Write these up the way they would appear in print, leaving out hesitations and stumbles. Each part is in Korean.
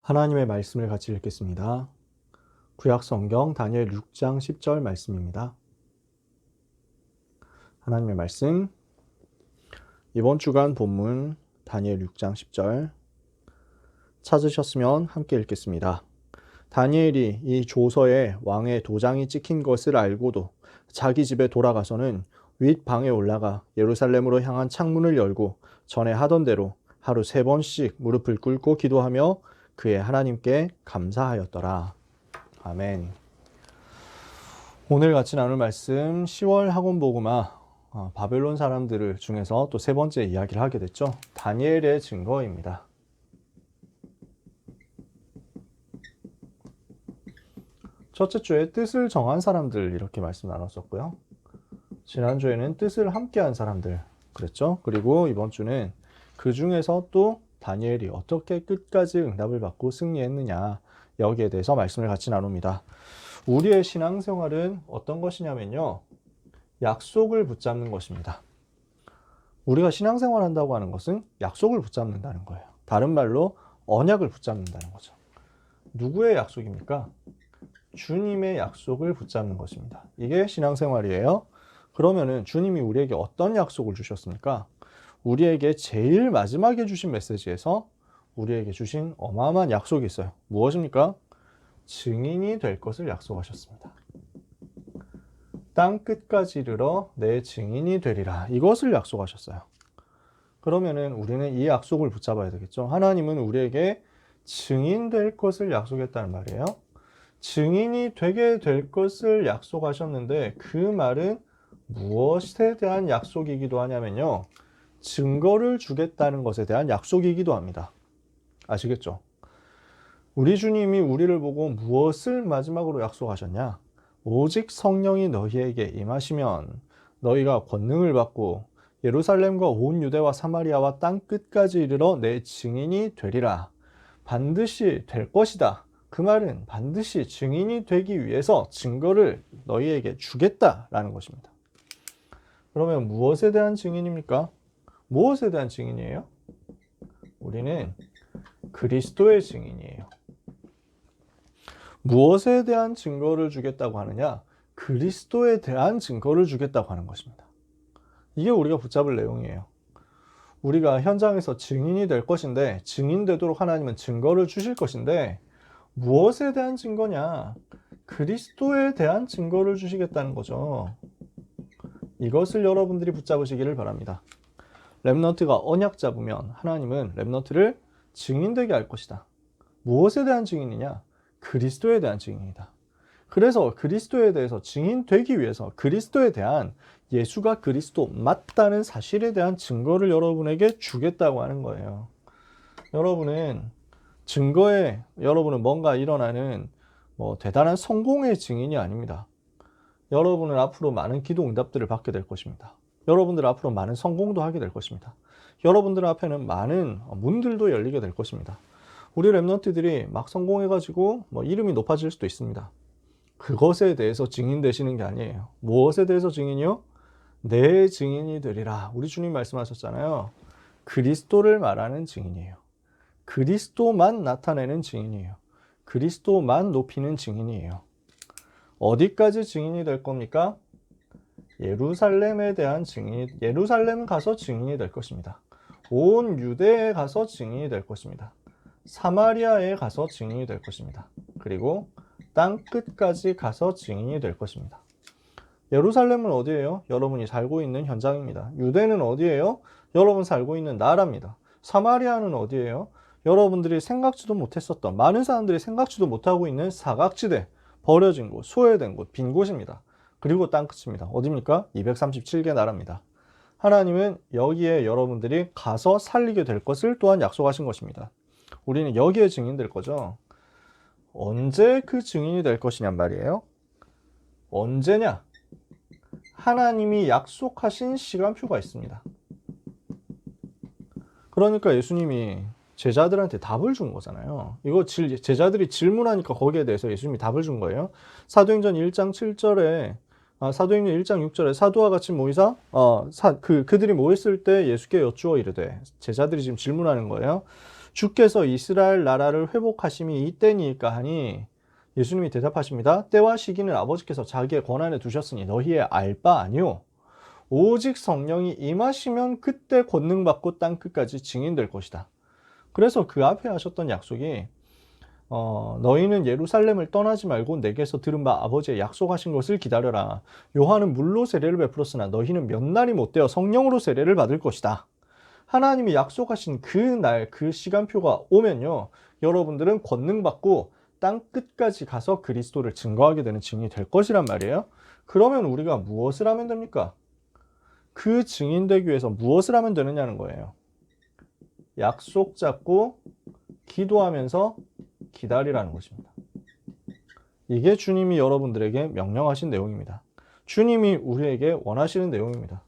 하나님의 말씀을 같이 읽겠습니다. 구약성경 다니엘 6장 10절 말씀입니다. 하나님의 말씀, 이번 주간 본문 다니엘 6장 10절 찾으셨으면 함께 읽겠습니다. 다니엘이 이 조서에 왕의 도장이 찍힌 것을 알고도 자기 집에 돌아가서는 윗방에 올라가 예루살렘으로 향한 창문을 열고 전에 하던 대로 하루 3번씩 무릎을 꿇고 기도하며 그의 하나님께 감사하였더라. 아멘. 오늘 같이 나눌 말씀 10월 학원보그마 바벨론 사람들 중에서 또 3번째 이야기를 하게 됐죠. 다니엘의 증거입니다. 첫째 주에 뜻을 정한 사람들 이렇게 말씀 나눴었고요. 지난주에는 뜻을 함께한 사람들 그랬죠. 그리고 이번 주는 그 중에서 또 다니엘이 어떻게 끝까지 응답을 받고 승리했느냐, 여기에 대해서 말씀을 같이 나눕니다. 우리의 신앙생활은 어떤 것이냐면요, 약속을 붙잡는 것입니다. 우리가 신앙생활 한다고 하는 것은 약속을 붙잡는다는 거예요. 다른 말로 언약을 붙잡는다는 거죠. 누구의 약속입니까? 주님의 약속을 붙잡는 것입니다. 이게 신앙생활이에요. 그러면은 주님이 우리에게 어떤 약속을 주셨습니까? 우리에게 제일 마지막에 주신 메시지에서 우리에게 주신 어마어마한 약속이 있어요. 무엇입니까? 증인이 될 것을 약속하셨습니다. 땅 끝까지 이르러 내 증인이 되리라. 이것을 약속하셨어요. 그러면은 우리는 이 약속을 붙잡아야 되겠죠. 하나님은 우리에게 증인 될 것을 약속했다는 말이에요. 증인이 되게 될 것을 약속하셨는데 그 말은 무엇에 대한 약속이기도 하냐면요, 증거를 주겠다는 것에 대한 약속이기도 합니다. 아시겠죠? 우리 주님이 우리를 보고 무엇을 마지막으로 약속하셨냐? 오직 성령이 너희에게 임하시면 너희가 권능을 받고 예루살렘과 온 유대와 사마리아와 땅 끝까지 이르러 내 증인이 되리라. 반드시 될 것이다. 그 말은 반드시 증인이 되기 위해서 증거를 너희에게 주겠다라는 것입니다. 그러면 무엇에 대한 증인입니까? 무엇에 대한 증인이에요? 우리는 그리스도의 증인이에요. 무엇에 대한 증거를 주겠다고 하느냐? 그리스도에 대한 증거를 주겠다고 하는 것입니다. 이게 우리가 붙잡을 내용이에요. 우리가 현장에서 증인이 될 것인데, 증인되도록 하나님은 증거를 주실 것인데, 무엇에 대한 증거냐? 그리스도에 대한 증거를 주시겠다는 거죠. 이것을 여러분들이 붙잡으시기를 바랍니다. 렘넌트가 언약 잡으면 하나님은 렘넌트를 증인되게 할 것이다. 무엇에 대한 증인이냐? 그리스도에 대한 증인이다. 그래서 그리스도에 대해서 증인되기 위해서 그리스도에 대한, 예수가 그리스도 맞다는 사실에 대한 증거를 여러분에게 주겠다고 하는 거예요. 여러분은 뭔가 일어나는 대단한 성공의 증인이 아닙니다. 여러분은 앞으로 많은 기도 응답들을 받게 될 것입니다. 여러분들 앞으로 많은 성공도 하게 될 것입니다. 여러분들 앞에는 많은 문들도 열리게 될 것입니다. 우리 렘넌트들이 막 성공해가지고 이름이 높아질 수도 있습니다. 그것에 대해서 증인 되시는 게 아니에요. 무엇에 대해서 증인이요? 내 증인이 되리라. 우리 주님 말씀하셨잖아요. 그리스도를 말하는 증인이에요. 그리스도만 나타내는 증인이에요. 그리스도만 높이는 증인이에요. 어디까지 증인이 될 겁니까? 예루살렘에 대한 증인, 예루살렘 가서 증인이 될 것입니다. 온 유대에 가서 증인이 될 것입니다. 사마리아에 가서 증인이 될 것입니다. 그리고 땅 끝까지 가서 증인이 될 것입니다. 예루살렘은 어디예요? 여러분이 살고 있는 현장입니다. 유대는 어디예요? 여러분 살고 있는 나라입니다. 사마리아는 어디예요? 여러분들이 생각지도 못했었던, 많은 사람들이 생각지도 못하고 있는 사각지대, 버려진 곳, 소외된 곳, 빈 곳입니다. 그리고 땅끝입니다. 어디입니까? 237개 나라입니다. 하나님은 여기에 여러분들이 가서 살리게 될 것을 또한 약속하신 것입니다. 우리는 여기에 증인될 거죠. 언제 그 증인이 될 것이냔 말이에요. 언제냐? 하나님이 약속하신 시간표가 있습니다. 그러니까 예수님이 제자들한테 답을 준 거잖아요. 이거 제자들이 질문하니까 거기에 대해서 예수님이 답을 준 거예요. 사도행전 1장 7절에 사도행전 1장 6절에 사도와 같이 모이사 그들이 모였을 때 예수께 여쭈어 이르되, 제자들이 지금 질문하는 거예요. 주께서 이스라엘 나라를 회복하심이 이때니까 하니 예수님이 대답하십니다. 때와 시기는 아버지께서 자기의 권한에 두셨으니 너희의 알 바 아니오. 오직 성령이 임하시면 그때 권능받고 땅끝까지 증인될 것이다. 그래서 그 앞에 하셨던 약속이 너희는 예루살렘을 떠나지 말고 내게서 들은 바 아버지의 약속하신 것을 기다려라. 요한은 물로 세례를 베풀었으나 너희는 몇 날이 못되어 성령으로 세례를 받을 것이다. 하나님이 약속하신 그 날, 그 시간표가 오면요, 여러분들은 권능받고 땅 끝까지 가서 그리스도를 증거하게 되는 증인이 될 것이란 말이에요. 그러면 우리가 무엇을 하면 됩니까? 그 증인 되기 위해서 무엇을 하면 되느냐는 거예요. 약속 잡고 기도하면서 기다리라는 것입니다. 이게 주님이 여러분들에게 명령하신 내용입니다. 주님이 우리에게 원하시는 내용입니다.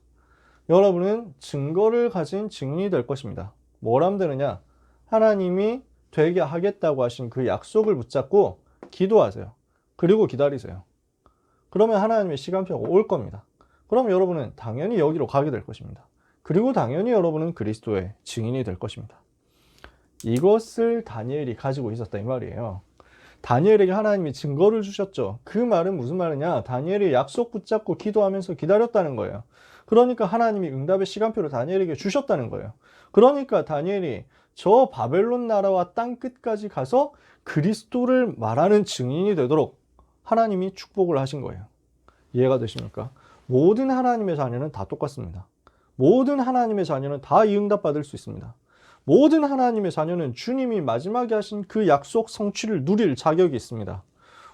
여러분은 증거를 가진 증인이 될 것입니다. 뭘 하면 되느냐? 하나님이 되게 하겠다고 하신 그 약속을 붙잡고 기도하세요. 그리고 기다리세요. 그러면 하나님의 시간표가 올 겁니다. 그럼 여러분은 당연히 여기로 가게 될 것입니다. 그리고 당연히 여러분은 그리스도의 증인이 될 것입니다. 이것을 다니엘이 가지고 있었다 이 말이에요. 다니엘에게 하나님이 증거를 주셨죠. 그 말은 무슨 말이냐? 다니엘이 약속 붙잡고 기도하면서 기다렸다는 거예요. 그러니까 하나님이 응답의 시간표를 다니엘에게 주셨다는 거예요. 그러니까 다니엘이 저 바벨론 나라와 땅 끝까지 가서 그리스도를 말하는 증인이 되도록 하나님이 축복을 하신 거예요. 이해가 되십니까? 모든 하나님의 자녀는 다 똑같습니다. 모든 하나님의 자녀는 다 이 응답 받을 수 있습니다. 모든 하나님의 자녀는 주님이 마지막에 하신 그 약속 성취를 누릴 자격이 있습니다.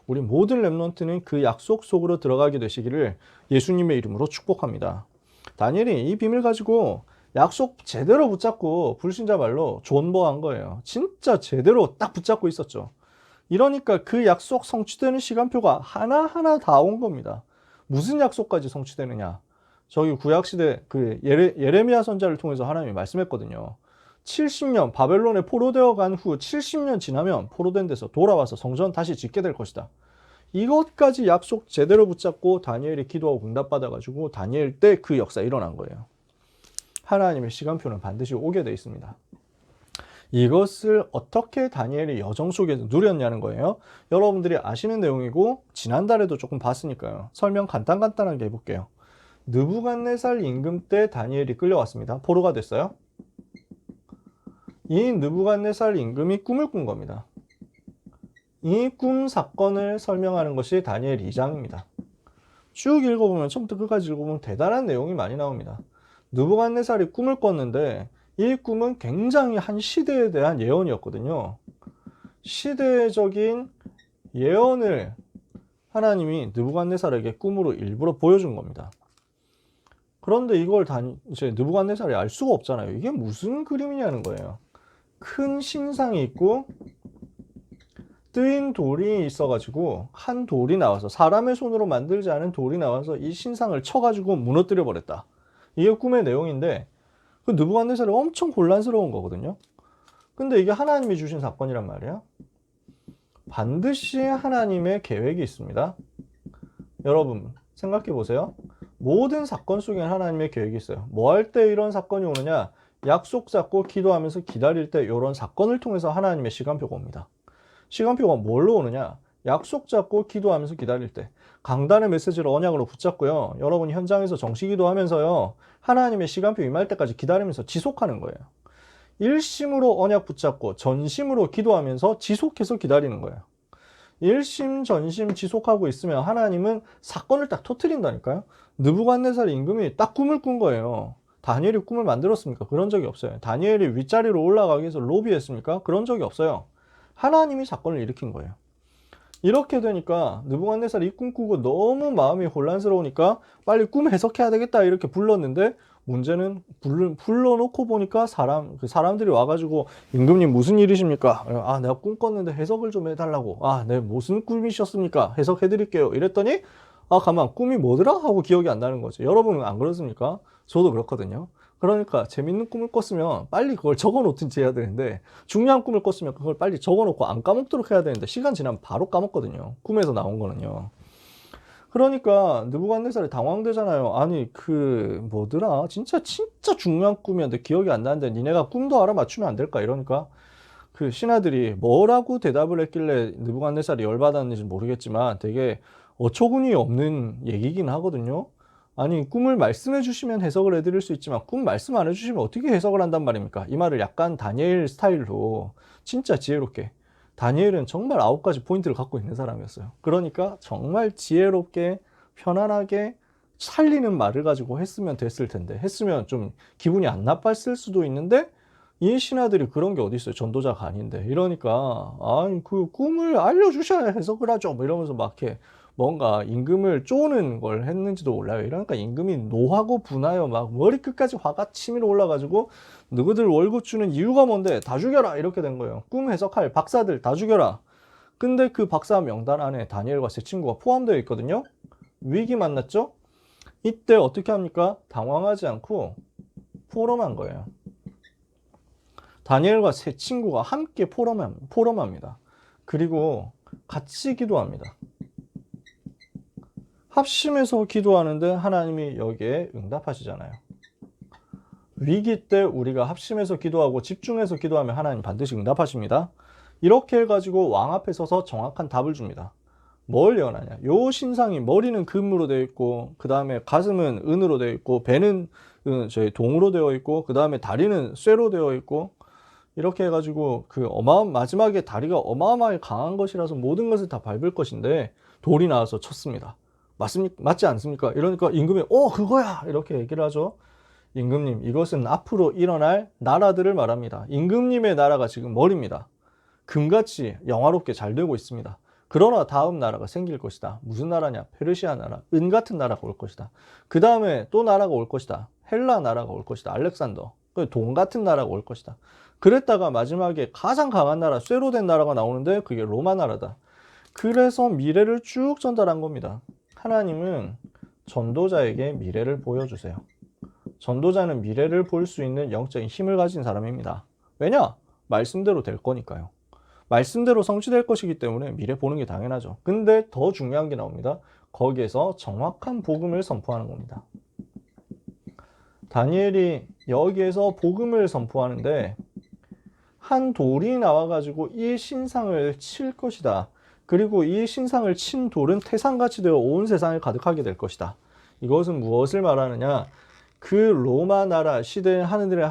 우리 모든 렘넌트는 그 약속 속으로 들어가게 되시기를 예수님의 이름으로 축복합니다. 다니엘이 이 비밀 가지고 약속 제대로 붙잡고 불신자 말로 존버한 거예요. 진짜 제대로 딱 붙잡고 있었죠. 이러니까 그 약속 성취되는 시간표가 하나하나 다 온 겁니다. 무슨 약속까지 성취되느냐? 저기 구약시대 그 예레미야 선지자를 통해서 하나님이 말씀했거든요. 70년 바벨론에 포로되어 간 후 70년 지나면 포로된 데서 돌아와서 성전 다시 짓게 될 것이다. 이것까지 약속 제대로 붙잡고 다니엘이 기도하고 응답받아가지고 다니엘 때 그 역사 일어난 거예요. 하나님의 시간표는 반드시 오게 돼 있습니다. 이것을 어떻게 다니엘이 여정 속에서 누렸냐는 거예요. 여러분들이 아시는 내용이고 지난달에도 조금 봤으니까요. 설명 간단하게 해볼게요. 느부갓네살 임금 때 다니엘이 끌려왔습니다. 포로가 됐어요. 이 느부갓네살 임금이 꿈을 꾼 겁니다. 이 꿈 사건을 설명하는 것이 다니엘 2장입니다. 쭉 읽어보면 처음부터 끝까지 읽어보면 대단한 내용이 많이 나옵니다. 느부갓네살이 꿈을 꿨는데 이 꿈은 굉장히 한 시대에 대한 예언이었거든요. 시대적인 예언을 하나님이 느부갓네살에게 꿈으로 일부러 보여준 겁니다. 그런데 이걸 이제 느부갓네살이 알 수가 없잖아요. 이게 무슨 그림이냐는 거예요. 큰 신상이 있고 뜨인 돌이 있어가지고 한 돌이 나와서 사람의 손으로 만들지 않은 돌이 나와서 이 신상을 쳐가지고 무너뜨려 버렸다. 이게 꿈의 내용인데 그 느부갓네살이 엄청 곤란스러운 거거든요. 근데 이게 하나님이 주신 사건이란 말이에요. 반드시 하나님의 계획이 있습니다. 여러분 생각해 보세요. 모든 사건 속에는 하나님의 계획이 있어요. 뭐 할 때 이런 사건이 오느냐? 약속 잡고 기도하면서 기다릴 때 이런 사건을 통해서 하나님의 시간표가 옵니다. 시간표가 뭘로 오느냐? 약속 잡고 기도하면서 기다릴 때 강단의 메시지를 언약으로 붙잡고요. 여러분 현장에서 정시 기도하면서요. 하나님의 시간표 임할 때까지 기다리면서 지속하는 거예요. 일심으로 언약 붙잡고 전심으로 기도하면서 지속해서 기다리는 거예요. 일심 전심 지속하고 있으면 하나님은 사건을 딱 터뜨린다니까요. 느부갓네살 임금이 딱 꿈을 꾼 거예요. 다니엘이 꿈을 만들었습니까? 그런 적이 없어요. 다니엘이 윗자리로 올라가기 위해서 로비했습니까? 그런 적이 없어요. 하나님이 사건을 일으킨 거예요. 이렇게 되니까 느부갓네살이 이 꿈 꾸고 너무 마음이 혼란스러우니까 빨리 꿈 해석해야 되겠다 이렇게 불렀는데 문제는 불러놓고 보니까 사람들이 와가지고 임금님 무슨 일이십니까? 아 내가 꿈 꿨는데 해석을 좀 해달라고. 아 네 무슨 꿈이셨습니까? 해석해드릴게요. 이랬더니 아 가만 꿈이 뭐더라? 하고 기억이 안 나는 거죠. 여러분은 안 그렇습니까? 저도 그렇거든요. 그러니까 재밌는 꿈을 꿨으면 빨리 그걸 적어놓든지 해야 되는데 중요한 꿈을 꿨으면 그걸 빨리 적어놓고 안 까먹도록 해야 되는데 시간 지나면 바로 까먹거든요. 꿈에서 나온 거는요. 그러니까 느부갓네살이 당황되잖아요. 아니 그 뭐더라? 진짜 중요한 꿈이었는데 기억이 안 나는데 니네가 꿈도 알아맞추면 안 될까? 이러니까 그 신하들이 뭐라고 대답을 했길래 느부갓네살이 열받았는지 모르겠지만 되게 어처구니 없는 얘기긴 하거든요. 아니, 꿈을 말씀해 주시면 해석을 해드릴 수 있지만 꿈 말씀 안 해주시면 어떻게 해석을 한단 말입니까? 이 말을 약간 다니엘 스타일로 진짜 지혜롭게, 다니엘은 정말 9가지 포인트를 갖고 있는 사람이었어요. 그러니까 정말 지혜롭게 편안하게 살리는 말을 가지고 했으면 됐을 텐데, 했으면 좀 기분이 안 나빴을 수도 있는데 이 신하들이 그런 게 어디 있어요? 전도자가 아닌데. 이러니까 아니, 그 꿈을 알려주셔야 해석을 하죠 뭐 이러면서 막 이렇게 뭔가 임금을 쪼는 걸 했는지도 몰라요. 이러니까 임금이 노하고 분하여 막 머리끝까지 화가 치밀어 올라가지고 너희들 월급 주는 이유가 뭔데 다 죽여라 이렇게 된 거예요. 꿈 해석할 박사들 다 죽여라. 근데 그 박사 명단 안에 다니엘과 세 친구가 포함되어 있거든요. 위기 만났죠? 이때 어떻게 합니까? 당황하지 않고 포럼한 거예요. 다니엘과 세 친구가 함께 포럼합니다. 그리고 같이 기도합니다. 합심해서 기도하는데 하나님이 여기에 응답하시잖아요. 위기 때 우리가 합심해서 기도하고 집중해서 기도하면 하나님 반드시 응답하십니다. 이렇게 해가지고 왕 앞에 서서 정확한 답을 줍니다. 뭘 예언하냐? 요 신상이 머리는 금으로 되어 있고, 그 다음에 가슴은 은으로 되어 있고, 배는 저희 동으로 되어 있고, 그 다음에 다리는 쇠로 되어 있고, 이렇게 해가지고 그 마지막에 다리가 어마어마하게 강한 것이라서 모든 것을 다 밟을 것인데 돌이 나와서 쳤습니다. 맞지 않습니까? 이러니까 임금이 그거야 이렇게 얘기를 하죠. 임금님, 이것은 앞으로 일어날 나라들을 말합니다. 임금님의 나라가 지금 머리입니다. 금같이 영화롭게 잘 되고 있습니다. 그러나 다음 나라가 생길 것이다. 무슨 나라냐? 페르시아 나라, 은 같은 나라가 올 것이다. 그 다음에 또 나라가 올 것이다. 헬라 나라가 올 것이다. 알렉산더, 돈 같은 나라가 올 것이다. 그랬다가 마지막에 가장 강한 나라, 쇠로 된 나라가 나오는데 그게 로마 나라다. 그래서 미래를 쭉 전달한 겁니다. 하나님은 전도자에게 미래를 보여주세요. 전도자는 미래를 볼 수 있는 영적인 힘을 가진 사람입니다. 왜냐? 말씀대로 될 거니까요. 말씀대로 성취될 것이기 때문에 미래 보는 게 당연하죠. 근데 더 중요한 게 나옵니다. 거기에서 정확한 복음을 선포하는 겁니다. 다니엘이 여기에서 복음을 선포하는데 한 돌이 나와가지고 이 신상을 칠 것이다. 그리고 이 신상을 친 돌은 태산같이 되어 온 세상을 가득하게 될 것이다. 이것은 무엇을 말하느냐? 그 로마 나라 시대에 하늘의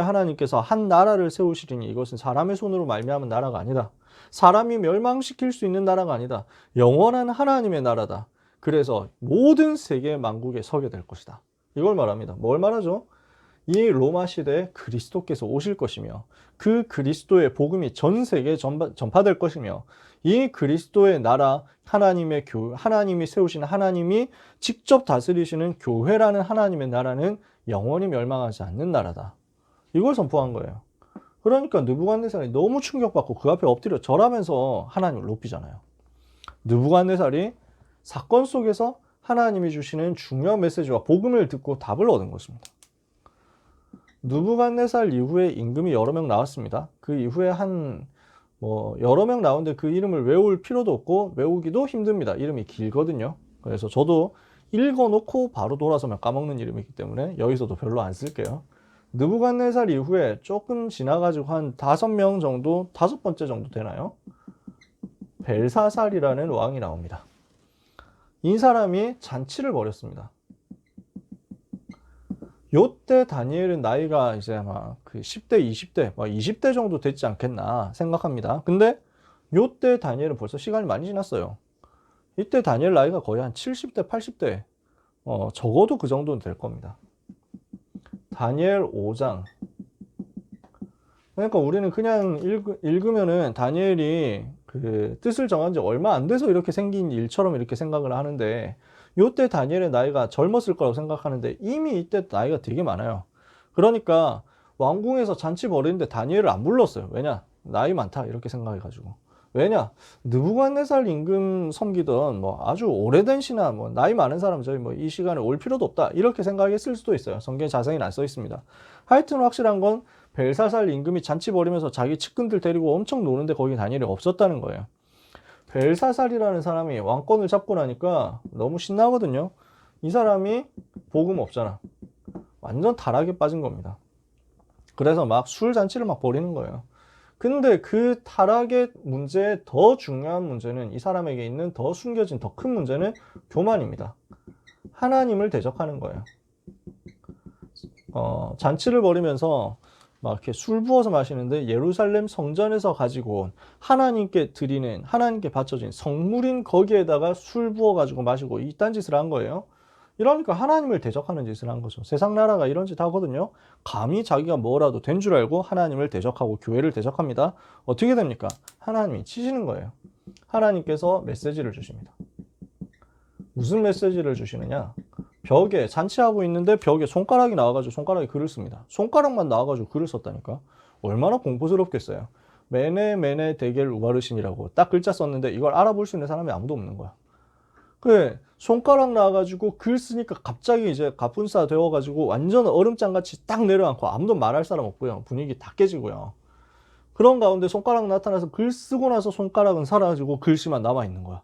하나님께서 한 나라를 세우시리니 이것은 사람의 손으로 말미암은 나라가 아니다. 사람이 멸망시킬 수 있는 나라가 아니다. 영원한 하나님의 나라다. 그래서 모든 세계 만국에 서게 될 것이다. 이걸 말합니다. 뭘 말하죠? 이 로마 시대에 그리스도께서 오실 것이며 그 그리스도의 복음이 전 세계에 전파될 것이며 이 그리스도의 나라, 하나님이 세우신 하나님이 직접 다스리시는 교회라는 하나님의 나라는 영원히 멸망하지 않는 나라다. 이걸 선포한 거예요. 그러니까 느부갓네살이 너무 충격받고 그 앞에 엎드려 절하면서 하나님을 높이잖아요. 느부갓네살이 사건 속에서 하나님이 주시는 중요한 메시지와 복음을 듣고 답을 얻은 것입니다. 느부갓네살 이후에 임금이 여러 명 나왔습니다. 그 이후에 여러 명 나오는데 그 이름을 외울 필요도 없고 외우기도 힘듭니다. 이름이 길거든요. 그래서 저도 읽어놓고 바로 돌아서면 까먹는 이름이기 때문에 여기서도 별로 안 쓸게요. 느부갓네살 이후에 조금 지나가지고 한 5명 정도, 5번째 정도 되나요? 벨사살이라는 왕이 나옵니다. 이 사람이 잔치를 벌였습니다. 요때 다니엘은 나이가 이제 아마 그 10대, 20대, 20대 정도 됐지 않겠나 생각합니다. 근데 요때 다니엘은 벌써 시간이 많이 지났어요. 이때 다니엘 나이가 거의 한 70대, 80대, 적어도 그 정도는 될 겁니다. 다니엘 5장. 그러니까 우리는 그냥 읽으면은 다니엘이 그 뜻을 정한 지 얼마 안 돼서 이렇게 생긴 일처럼 이렇게 생각을 하는데, 요때 다니엘의 나이가 젊었을 거라고 생각하는데 이미 이때 나이가 되게 많아요. 그러니까 왕궁에서 잔치 벌이는데 다니엘을 안 불렀어요. 왜냐? 나이 많다 이렇게 생각해가지고. 왜냐? 느부갓네살 임금 섬기던 아주 오래된 신하, 나이 많은 사람 저희 이 시간에 올 필요도 없다 이렇게 생각했을 수도 있어요. 성경에 자세히는 안 써 있습니다. 하여튼 확실한 건 벨사살 임금이 잔치 벌이면서 자기 측근들 데리고 엄청 노는데 거기 다니엘이 없었다는 거예요. 벨사살이라는 사람이 왕권을 잡고 나니까 너무 신나거든요. 이 사람이 복음 없잖아. 완전 타락에 빠진 겁니다. 그래서 막 술 잔치를 막 벌이는 거예요. 근데 그 타락의 문제의 더 중요한 문제는, 이 사람에게 있는 더 숨겨진 더 큰 문제는 교만입니다. 하나님을 대적하는 거예요. 잔치를 벌이면서 막 이렇게 술 부어서 마시는데, 예루살렘 성전에서 가지고 온 하나님께 드리는, 하나님께 바쳐진 성물인 거기에다가 술 부어 가지고 마시고 이딴 짓을 한 거예요. 이러니까 하나님을 대적하는 짓을 한 거죠. 세상 나라가 이런 짓 하거든요. 감히 자기가 뭐라도 된 줄 알고 하나님을 대적하고 교회를 대적합니다. 어떻게 됩니까? 하나님이 치시는 거예요. 하나님께서 메시지를 주십니다. 무슨 메시지를 주시느냐? 벽에 잔치하고 있는데 벽에 손가락이 나와가지고 손가락에 글을 씁니다. 손가락만 나와가지고 글을 썼다니까. 얼마나 공포스럽겠어요. 메네 데겔 우바르신이라고 딱 글자 썼는데 이걸 알아볼 수 있는 사람이 아무도 없는 거야. 그래, 손가락 나와가지고 글 쓰니까 갑자기 이제 갑분싸 되어가지고 완전 얼음장같이 딱 내려앉고 아무도 말할 사람 없고요. 분위기 다 깨지고요. 그런 가운데 손가락 나타나서 글 쓰고 나서 손가락은 사라지고 글씨만 남아있는 거야.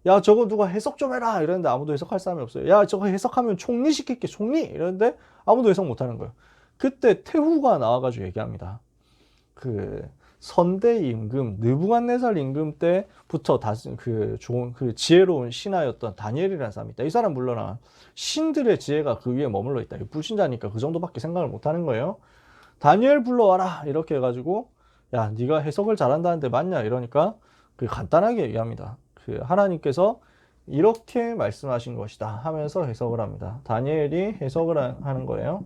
야, 저거 누가 해석 좀 해라 이랬는데 아무도 해석할 사람이 없어요. 야, 저거 해석하면 총리 시킬게, 총리 이랬는데 아무도 해석 못하는 거예요. 그때 태후가 나와가지고 얘기합니다. 그 선대 임금 느부갓네살 임금 때부터 좋은 지혜로운 신하였던 다니엘이라는 사람이 있다. 이 사람 물러나 신들의 지혜가 그 위에 머물러 있다. 불신자니까 그 정도밖에 생각을 못하는 거예요. 다니엘 불러와라 이렇게 해가지고, 야, 네가 해석을 잘한다는데 맞냐 이러니까 간단하게 얘기합니다. 하나님께서 이렇게 말씀하신 것이다 하면서 해석을 합니다. 다니엘이 해석을 하는 거예요.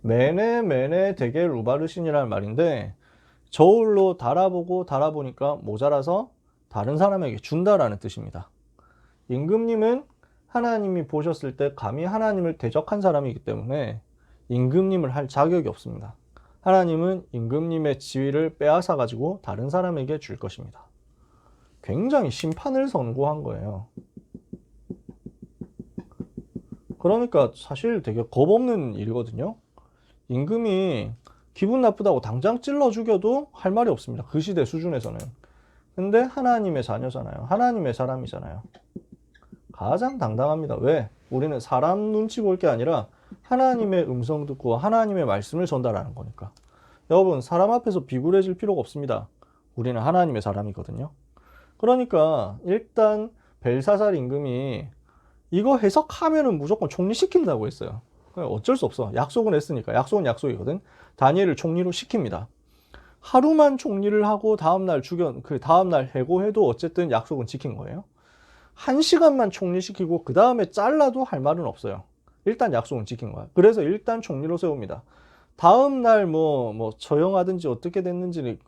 메네 데겔 우바르신이라는 말인데, 저울로 달아보니까 모자라서 다른 사람에게 준다라는 뜻입니다. 임금님은 하나님이 보셨을 때 감히 하나님을 대적한 사람이기 때문에 임금님을 할 자격이 없습니다. 하나님은 임금님의 지위를 빼앗아 가지고 다른 사람에게 줄 것입니다. 굉장히 심판을 선고한 거예요. 그러니까 사실 되게 겁없는 일이거든요. 임금이 기분 나쁘다고 당장 찔러 죽여도 할 말이 없습니다. 그 시대 수준에서는. 근데 하나님의 자녀잖아요. 하나님의 사람이잖아요. 가장 당당합니다. 왜? 우리는 사람 눈치 볼 게 아니라 하나님의 음성 듣고 하나님의 말씀을 전달하는 거니까. 여러분, 사람 앞에서 비굴해질 필요가 없습니다. 우리는 하나님의 사람이거든요. 그러니까 일단 벨사살 임금이 이거 해석하면은 무조건 총리시킨다고 했어요. 어쩔 수 없어. 약속은 했으니까. 약속은 약속이거든. 다니엘을 총리로 시킵니다. 하루만 총리를 하고 다음날 다음날 해고해도 어쨌든 약속은 지킨 거예요. 1시간만 총리시키고 그 다음에 잘라도 할 말은 없어요. 일단 약속은 지킨 거야. 그래서 일단 총리로 세웁니다. 다음날 처형하든지 어떻게 됐는지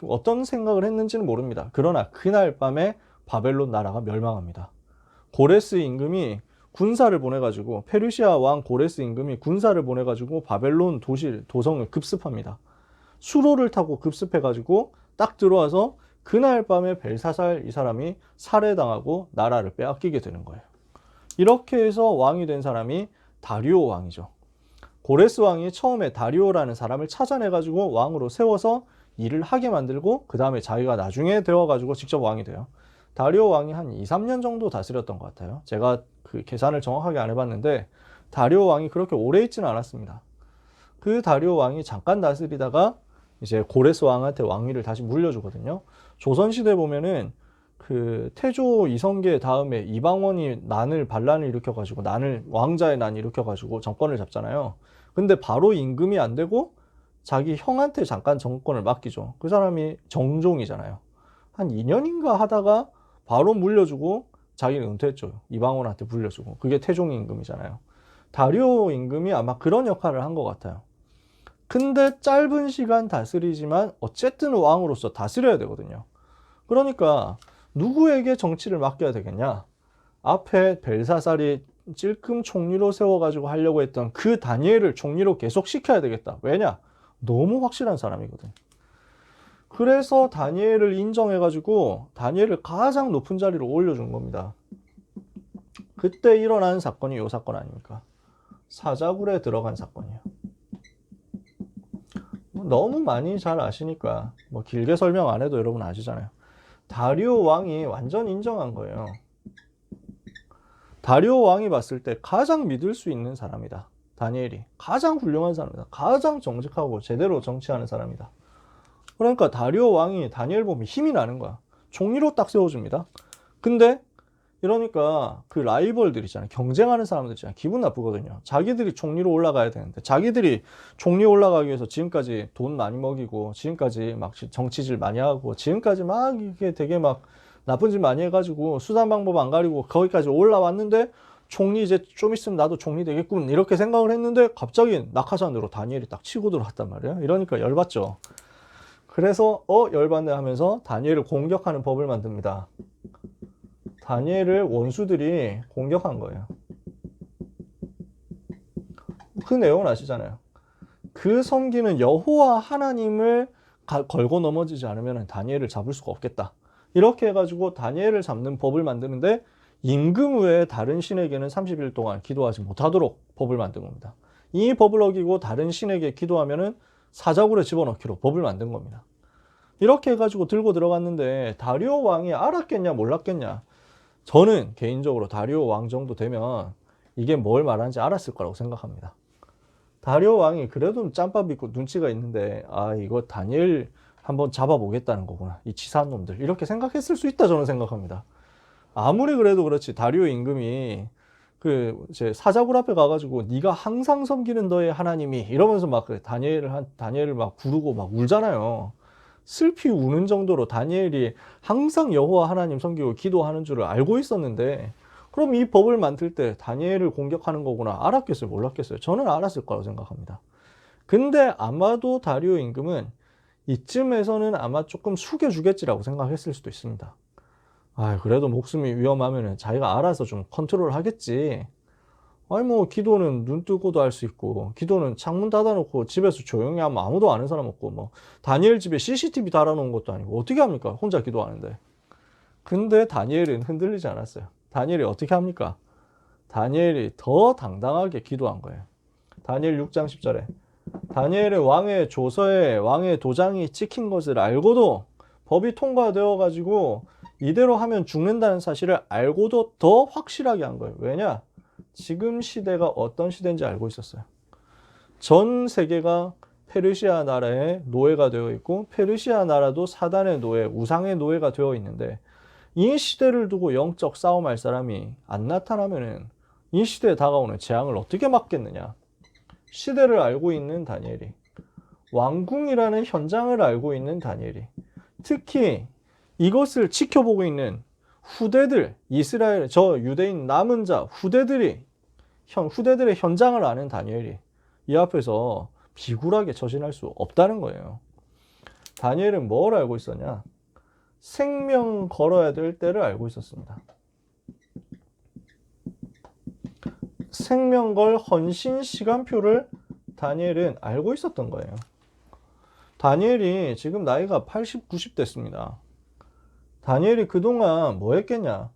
어떤 생각을 했는지는 모릅니다. 그러나 그날 밤에 바벨론 나라가 멸망합니다. 고레스 임금이 군사를 보내가지고, 페르시아 왕 고레스 임금이 군사를 보내가지고 바벨론 도성을 급습합니다. 수로를 타고 급습해가지고 딱 들어와서 그날 밤에 벨사살 이 사람이 살해당하고 나라를 빼앗기게 되는 거예요. 이렇게 해서 왕이 된 사람이 다리오 왕이죠. 고레스 왕이 처음에 다리오라는 사람을 찾아내가지고 왕으로 세워서 일을 하게 만들고, 그 다음에 자기가 나중에 되어가지고 직접 왕이 돼요. 다리오 왕이 한 2, 3년 정도 다스렸던 것 같아요. 제가 그 계산을 정확하게 안 해봤는데 다리오 왕이 그렇게 오래 있지는 않았습니다. 그 다리오 왕이 잠깐 다스리다가 이제 고레스 왕한테 왕위를 다시 물려주거든요. 조선시대 보면은 그 태조 이성계 다음에 이방원이 반란을 일으켜가지고 왕자의 난을 일으켜가지고 정권을 잡잖아요. 근데 바로 임금이 안 되고 자기 형한테 잠깐 정권을 맡기죠. 그 사람이 정종이잖아요. 한 2년인가 하다가 바로 물려주고 자기는 은퇴했죠. 이방원한테 물려주고. 그게 태종 임금이잖아요. 다리오 임금이 아마 그런 역할을 한 것 같아요. 근데 짧은 시간 다스리지만 어쨌든 왕으로서 다스려야 되거든요. 그러니까 누구에게 정치를 맡겨야 되겠냐? 앞에 벨사살이 찔끔 총리로 세워가지고 하려고 했던 그 다니엘을 총리로 계속 시켜야 되겠다. 왜냐? 너무 확실한 사람이거든. 그래서 다니엘을 인정해가지고 다니엘을 가장 높은 자리로 올려준 겁니다. 그때 일어난 사건이 이 사건 아닙니까? 사자굴에 들어간 사건이에요. 너무 많이 잘 아시니까 길게 설명 안 해도 여러분 아시잖아요. 다리오 왕이 완전 인정한 거예요. 다리오 왕이 봤을 때 가장 믿을 수 있는 사람이다. 다니엘이 가장 훌륭한 사람이다. 가장 정직하고 제대로 정치하는 사람이다. 그러니까 다리오 왕이 다니엘 보면 힘이 나는 거야. 총리로 딱 세워줍니다. 근데 이러니까 그 라이벌들 있잖아요. 경쟁하는 사람들 있잖아요. 기분 나쁘거든요. 자기들이 총리로 올라가야 되는데, 자기들이 총리 올라가기 위해서 지금까지 돈 많이 먹이고, 지금까지 막 정치질 많이 하고, 지금까지 막 이게 되게 막 나쁜 짓 많이 해가지고 수단 방법 안 가리고 거기까지 올라왔는데, 총리 이제 좀 있으면 나도 총리 되겠군 이렇게 생각을 했는데 갑자기 낙하산으로 다니엘이 딱 치고 들어왔단 말이에요. 이러니까 열받죠. 그래서 열받네 하면서 다니엘을 공격하는 법을 만듭니다. 다니엘을 원수들이 공격한 거예요. 그 내용은 아시잖아요. 그 섬기는 여호와 하나님을 걸고 넘어지지 않으면 다니엘을 잡을 수가 없겠다. 이렇게 해가지고 다니엘을 잡는 법을 만드는데, 임금 외에 다른 신에게는 30일 동안 기도하지 못하도록 법을 만든 겁니다. 이 법을 어기고 다른 신에게 기도하면은 사자굴에 집어넣기로 법을 만든 겁니다. 이렇게 해가지고 들고 들어갔는데 다리오 왕이 알았겠냐 몰랐겠냐. 저는 개인적으로 다리오 왕 정도 되면 이게 뭘 말하는지 알았을 거라고 생각합니다. 다리오 왕이 그래도 짬밥 있고 눈치가 있는데, 아 이거 다니엘 한번 잡아보겠다는 거구나, 이 치사한 놈들, 이렇게 생각했을 수 있다 저는 생각합니다. 아무리 그래도 그렇지 다리오 임금이 그 제 사자굴 앞에 가가지고 네가 항상 섬기는 너의 하나님이 이러면서 막 다니엘을 막 부르고 막 울잖아요. 슬피 우는 정도로 다니엘이 항상 여호와 하나님 섬기고 기도하는 줄을 알고 있었는데, 그럼 이 법을 만들 때 다니엘을 공격하는 거구나 알았겠어요 몰랐겠어요? 저는 알았을 거라고 생각합니다. 근데 아마도 다리오 임금은 이쯤에서는 아마 조금 숙여주겠지라고 생각했을 수도 있습니다. 아, 그래도 목숨이 위험하면 자기가 알아서 좀 컨트롤 하겠지. 아니 뭐 기도는 눈 뜨고도 할 수 있고, 기도는 창문 닫아놓고 집에서 조용히 하면 아무도 아는 사람 없고, 뭐 다니엘 집에 CCTV 달아놓은 것도 아니고 어떻게 합니까? 혼자 기도하는데. 근데 다니엘은 흔들리지 않았어요. 다니엘이 어떻게 합니까? 다니엘이 더 당당하게 기도한 거예요. 다니엘 6장 10절에 다니엘의 왕의 조서에 왕의 도장이 찍힌 것을 알고도, 법이 통과되어 가지고 이대로 하면 죽는다는 사실을 알고도 더 확실하게 한 거예요. 왜냐? 지금 시대가 어떤 시대인지 알고 있었어요. 전 세계가 페르시아 나라의 노예가 되어 있고, 페르시아 나라도 사단의 노예, 우상의 노예가 되어 있는데, 이 시대를 두고 영적 싸움할 사람이 안 나타나면은 이 시대에 다가오는 재앙을 어떻게 막겠느냐. 시대를 알고 있는 다니엘이, 왕궁이라는 현장을 알고 있는 다니엘이, 특히 이것을 지켜보고 있는 후대들, 이스라엘 저 유대인 남은 자 후대들의 현장을 아는 다니엘이 이 앞에서 비굴하게 처신할 수 없다는 거예요. 다니엘은 뭘 알고 있었냐? 생명 걸어야 될 때를 알고 있었습니다. 생명 걸 헌신 시간표를 다니엘은 알고 있었던 거예요. 다니엘이 지금 나이가 80, 90 됐습니다. 다니엘이 그동안 뭐 했겠냐?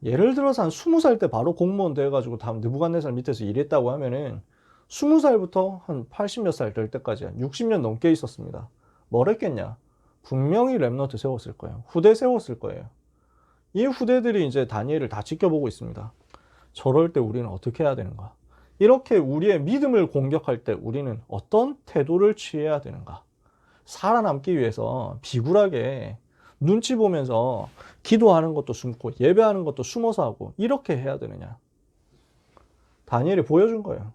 예를 들어서 한 20살 때 바로 공무원 돼가지고 다음 느부갓네살 밑에서 일했다고 하면은 20살부터 한 80몇 살 될 때까지 한 60년 넘게 있었습니다. 뭘 했겠냐? 분명히 렘넌트 세웠을 거예요. 후대 세웠을 거예요. 이 후대들이 이제 다니엘을 다 지켜보고 있습니다. 저럴 때 우리는 어떻게 해야 되는가? 이렇게 우리의 믿음을 공격할 때 우리는 어떤 태도를 취해야 되는가? 살아남기 위해서 비굴하게 눈치 보면서 기도하는 것도 숨고 예배하는 것도 숨어서 하고 이렇게 해야 되느냐? 다니엘이 보여준 거예요.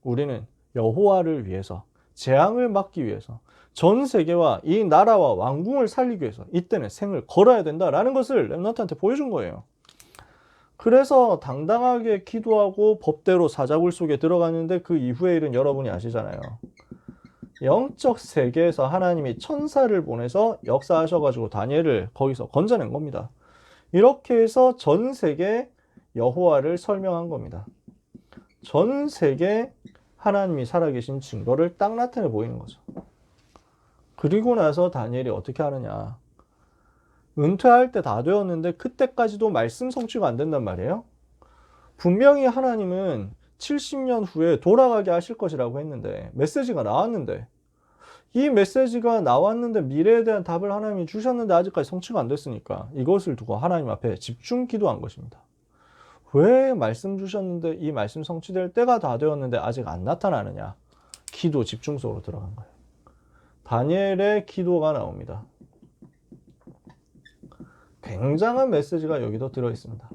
우리는 여호와를 위해서, 재앙을 막기 위해서, 전 세계와 이 나라와 왕궁을 살리기 위해서 이때는 생을 걸어야 된다라는 것을 렘넌트한테 보여준 거예요. 그래서 당당하게 기도하고 법대로 사자굴 속에 들어갔는데, 그 이후의 일은 여러분이 아시잖아요. 영적 세계에서 하나님이 천사를 보내서 역사하셔가지고 다니엘을 거기서 건져낸 겁니다. 이렇게 해서 전 세계 여호와를 설명한 겁니다. 전 세계 하나님이 살아계신 증거를 딱 나타내 보이는 거죠. 그리고 나서 다니엘이 어떻게 하느냐? 은퇴할 때 다 되었는데 그때까지도 말씀 성취가 안 된단 말이에요. 분명히 하나님은 70년 후에 돌아가게 하실 것이라고 했는데, 메시지가 나왔는데, 이 메시지가 나왔는데 미래에 대한 답을 하나님이 주셨는데 아직까지 성취가 안 됐으니까 이것을 두고 하나님 앞에 집중 기도한 것입니다. 왜 말씀 주셨는데 이 말씀 성취될 때가 다 되었는데 아직 안 나타나느냐? 기도 집중 속으로 들어간 거예요. 다니엘의 기도가 나옵니다. 굉장한 메시지가 여기도 들어있습니다.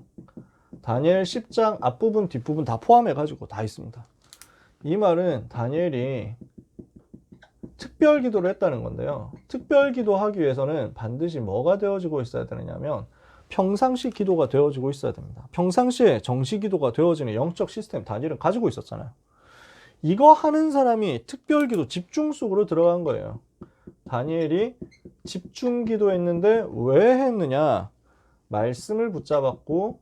다니엘 10장 앞부분 뒷부분 다 포함해가지고 다 있습니다. 이 말은 다니엘이 특별 기도를 했다는 건데요. 특별 기도하기 위해서는 반드시 뭐가 되어지고 있어야 되느냐면 평상시 기도가 되어지고 있어야 됩니다. 평상시에 정시 기도가 되어지는 영적 시스템 다니엘은 가지고 있었잖아요. 이거 하는 사람이 특별 기도 집중 속으로 들어간 거예요. 다니엘이 집중 기도했는데 왜 했느냐? 말씀을 붙잡았고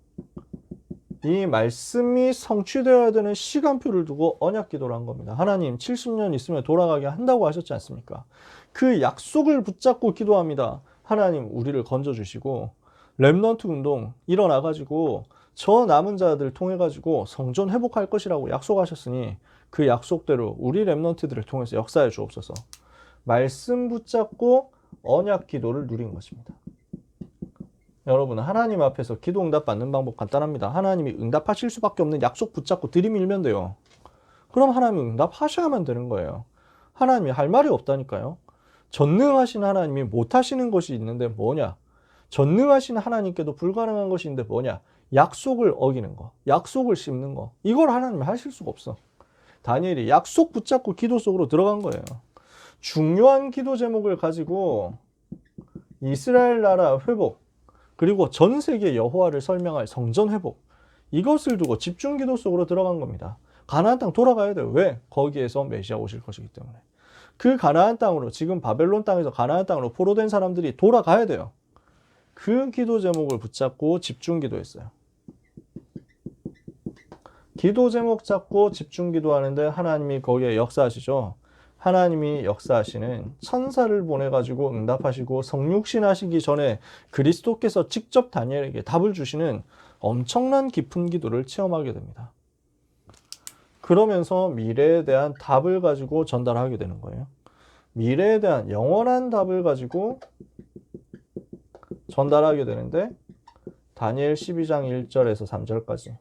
이 말씀이 성취되어야 되는 시간표를 두고 언약 기도를 한 겁니다. 하나님 70년 있으면 돌아가게 한다고 하셨지 않습니까? 그 약속을 붙잡고 기도합니다. 하나님 우리를 건져주시고 렘넌트 운동 일어나가지고 저 남은 자들 통해가지고 성전 회복할 것이라고 약속하셨으니 그 약속대로 우리 렘넌트들을 통해서 역사해 주옵소서. 말씀 붙잡고 언약 기도를 누린 것입니다. 여러분 하나님 앞에서 기도 응답 받는 방법 간단합니다. 하나님이 응답하실 수밖에 없는 약속 붙잡고 들이밀면 돼요. 그럼 하나님이 응답하셔야만 되는 거예요. 하나님이 할 말이 없다니까요. 전능하신 하나님이 못하시는 것이 있는데 뭐냐? 전능하신 하나님께도 불가능한 것이 있는데 뭐냐? 약속을 어기는 거, 약속을 씹는 거. 이걸 하나님이 하실 수가 없어. 다니엘이 약속 붙잡고 기도 속으로 들어간 거예요. 중요한 기도 제목을 가지고 이스라엘 나라 회복, 그리고 전 세계 여호와를 설명할 성전 회복, 이것을 두고 집중 기도 속으로 들어간 겁니다. 가나안 땅 돌아가야 돼요. 왜? 거기에서 메시아 오실 것이기 때문에. 그 가나안 땅으로, 지금 바벨론 땅에서 가나안 땅으로 포로된 사람들이 돌아가야 돼요. 그 기도 제목을 붙잡고 집중 기도했어요. 기도 제목 잡고 집중 기도하는데 하나님이 거기에 역사하시죠. 하나님이 역사하시는 천사를 보내가지고 응답하시고 성육신 하시기 전에 그리스도께서 직접 다니엘에게 답을 주시는 엄청난 깊은 기도를 체험하게 됩니다. 그러면서 미래에 대한 답을 가지고 전달하게 되는 거예요. 미래에 대한 영원한 답을 가지고 전달하게 되는데 다니엘 12장 1절에서 3절까지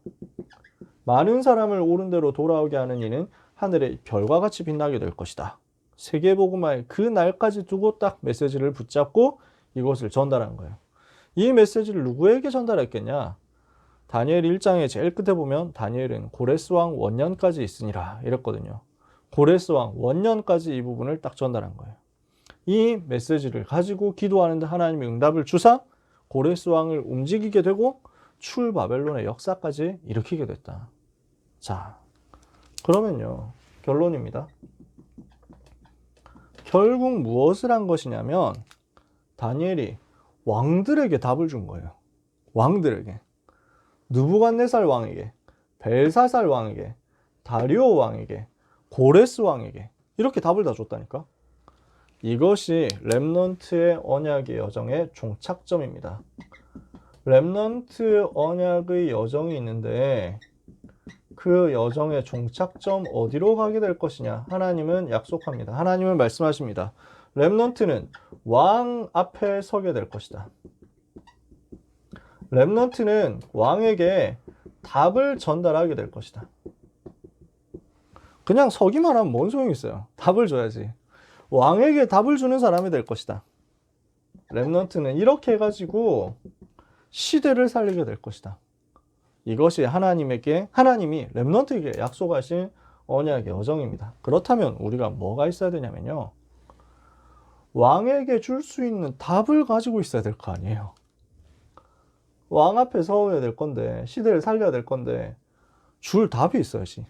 많은 사람을 옳은 대로 돌아오게 하는 이는 하늘의 별과 같이 빛나게 될 것이다. 세계복음화의 그 날까지 두고 딱 메시지를 붙잡고 이것을 전달한 거예요. 이 메시지를 누구에게 전달했겠냐? 다니엘 1장의 제일 끝에 보면 다니엘은 고레스 왕 원년까지 있으니라 이랬거든요. 고레스 왕 원년까지 이 부분을 딱 전달한 거예요. 이 메시지를 가지고 기도하는데 하나님이 응답을 주사 고레스 왕을 움직이게 되고 출바벨론의 역사까지 일으키게 됐다. 자, 그러면요, 결론입니다. 결국 무엇을 한 것이냐면 다니엘이 왕들에게 답을 준 거예요. 왕들에게. 느부갓네살 왕에게, 벨사살 왕에게, 다리오 왕에게, 고레스 왕에게 이렇게 답을 다 줬다니까. 이것이 렘넌트의 언약의 여정의 종착점입니다. 렘넌트 언약의 여정이 있는데 그 여정의 종착점 어디로 가게 될 것이냐? 하나님은 약속합니다. 하나님은 말씀하십니다. 렘넌트는 왕 앞에 서게 될 것이다. 렘넌트는 왕에게 답을 전달하게 될 것이다. 그냥 서기만 하면 뭔 소용이 있어요? 답을 줘야지. 왕에게 답을 주는 사람이 될 것이다. 렘넌트는 이렇게 해가지고 시대를 살리게 될 것이다. 이것이 하나님이 렘넌트에게 약속하신 언약의 여정입니다. 그렇다면 우리가 뭐가 있어야 되냐면요, 왕에게 줄 수 있는 답을 가지고 있어야 될 거 아니에요. 왕 앞에 서야 될 건데, 시대를 살려야 될 건데 줄 답이 있어야지.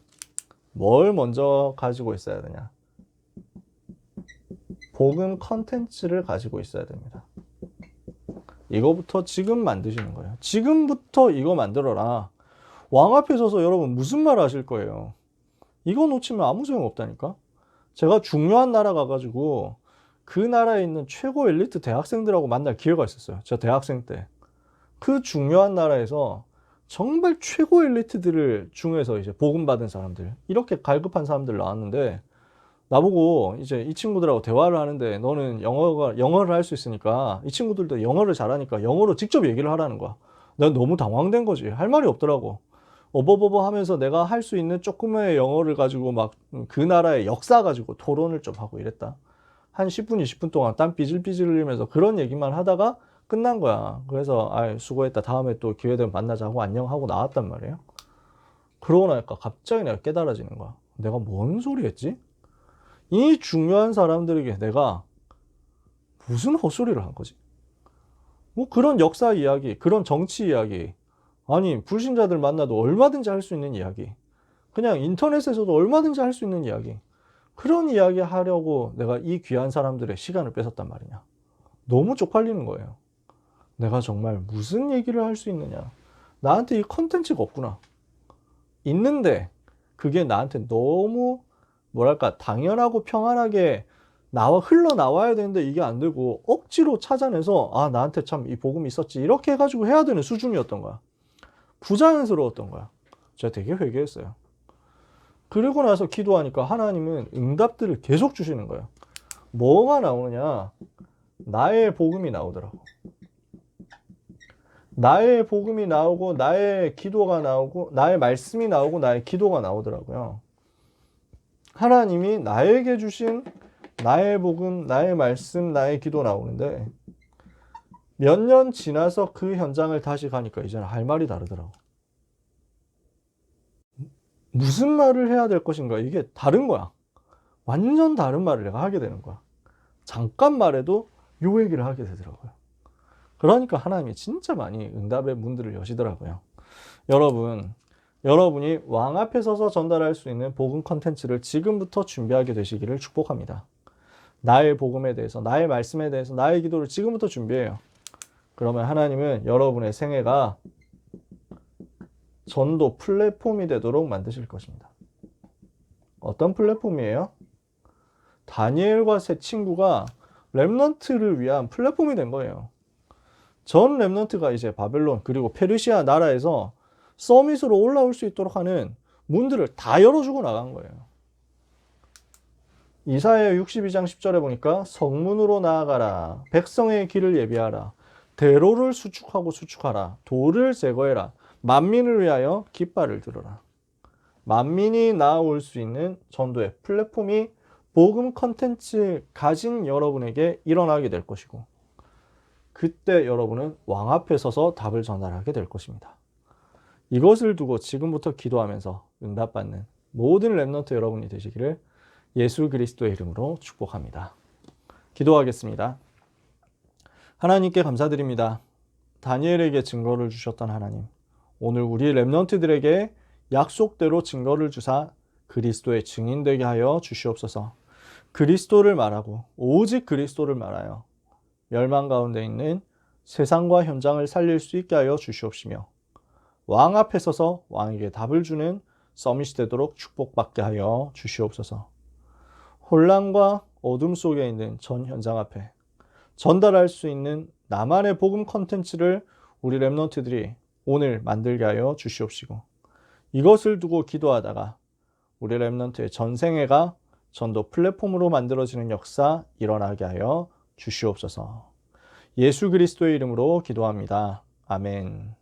뭘 먼저 가지고 있어야 되냐? 복음 컨텐츠를 가지고 있어야 됩니다. 이거부터 지금 만드시는 거예요. 지금부터 이거 만들어라. 왕 앞에 서서 여러분 무슨 말 하실 거예요? 이거 놓치면 아무 소용 없다니까. 제가 중요한 나라 가가지고 그 나라에 있는 최고 엘리트 대학생들하고 만날 기회가 있었어요. 저 대학생 때. 그 중요한 나라에서 정말 최고 엘리트들을 중에서 이제 복음 받은 사람들, 이렇게 갈급한 사람들 나왔는데 나보고 이제 이 친구들하고 대화를 하는데 너는 영어를 할 수 있으니까, 이 친구들도 영어를 잘하니까 영어로 직접 얘기를 하라는 거야. 난 너무 당황된 거지. 할 말이 없더라고. 어버버버 하면서 내가 할 수 있는 조금의 영어를 가지고 막 그 나라의 역사 가지고 토론을 좀 하고 이랬다. 한 10분, 20분 동안 땀 삐질삐질 흘리면서 그런 얘기만 하다가 끝난 거야. 그래서 아, 수고했다. 다음에 또 기회 되면 만나자 하고 안녕하고 나왔단 말이에요. 그러고 나니까 갑자기 내가 깨달아지는 거야. 내가 뭔 소리 했지? 이 중요한 사람들에게 내가 무슨 헛소리를 한 거지? 뭐 그런 역사 이야기, 그런 정치 이야기, 아니 불신자들 만나도 얼마든지 할 수 있는 이야기, 그냥 인터넷에서도 얼마든지 할 수 있는 이야기, 그런 이야기 하려고 내가 이 귀한 사람들의 시간을 뺏었단 말이냐. 너무 쪽팔리는 거예요. 내가 정말 무슨 얘기를 할 수 있느냐. 나한테 이 컨텐츠가 없구나. 있는데 그게 나한테 너무 뭐랄까 당연하고 평안하게 흘러나와야 되는데 이게 안 되고 억지로 찾아내서 아, 나한테 참 이 복음이 있었지 이렇게 해가지고 해야 되는 수준이었던 거야. 부자연스러웠던 거야. 제가 되게 회개했어요. 그리고 나서 기도하니까 하나님은 응답들을 계속 주시는 거예요. 뭐가 나오느냐? 나의 복음이 나오더라고. 나의 복음이 나오고 나의 기도가 나오고 나의 말씀이 나오고 나의 기도가 나오더라고요. 하나님이 나에게 주신 나의 복음, 나의 말씀, 나의 기도 나오는데 몇 년 지나서 그 현장을 다시 가니까 이제는 할 말이 다르더라고. 무슨 말을 해야 될 것인가? 이게 다른 거야. 완전 다른 말을 내가 하게 되는 거야. 잠깐 말해도 요 얘기를 하게 되더라고요. 그러니까 하나님이 진짜 많이 응답의 문들을 여시더라고요. 여러분이 왕 앞에 서서 전달할 수 있는 복음 컨텐츠를 지금부터 준비하게 되시기를 축복합니다. 나의 복음에 대해서, 나의 말씀에 대해서, 나의 기도를 지금부터 준비해요. 그러면 하나님은 여러분의 생애가 전도 플랫폼이 되도록 만드실 것입니다. 어떤 플랫폼이에요? 다니엘과 세 친구가 렘넌트를 위한 플랫폼이 된 거예요. 전 렘넌트가 이제 바벨론 그리고 페르시아 나라에서 서밋으로 올라올 수 있도록 하는 문들을 다 열어주고 나간 거예요. 이사야 62장 10절에 보니까 성문으로 나아가라. 백성의 길을 예비하라. 대로를 수축하라. 돌을 제거해라. 만민을 위하여 깃발을 들어라. 만민이 나아올 수 있는 전도의 플랫폼이 복음 컨텐츠 가진 여러분에게 일어나게 될 것이고 그때 여러분은 왕 앞에 서서 답을 전달하게 될 것입니다. 이것을 두고 지금부터 기도하면서 응답받는 모든 렘넌트 여러분이 되시기를 예수 그리스도의 이름으로 축복합니다. 기도하겠습니다. 하나님께 감사드립니다. 다니엘에게 증거를 주셨던 하나님, 오늘 우리 렘넌트들에게 약속대로 증거를 주사 그리스도의 증인 되게 하여 주시옵소서. 그리스도를 말하고 오직 그리스도를 말하여 멸망 가운데 있는 세상과 현장을 살릴 수 있게 하여 주시옵시며 왕 앞에 서서 왕에게 답을 주는 서밋이 되도록 축복받게 하여 주시옵소서. 혼란과 어둠 속에 있는 전 현장 앞에 전달할 수 있는 나만의 복음 컨텐츠를 우리 렘넌트들이 오늘 만들게 하여 주시옵시고 이것을 두고 기도하다가 우리 렘넌트의 전생애가 전도 플랫폼으로 만들어지는 역사 일어나게 하여 주시옵소서. 예수 그리스도의 이름으로 기도합니다. 아멘.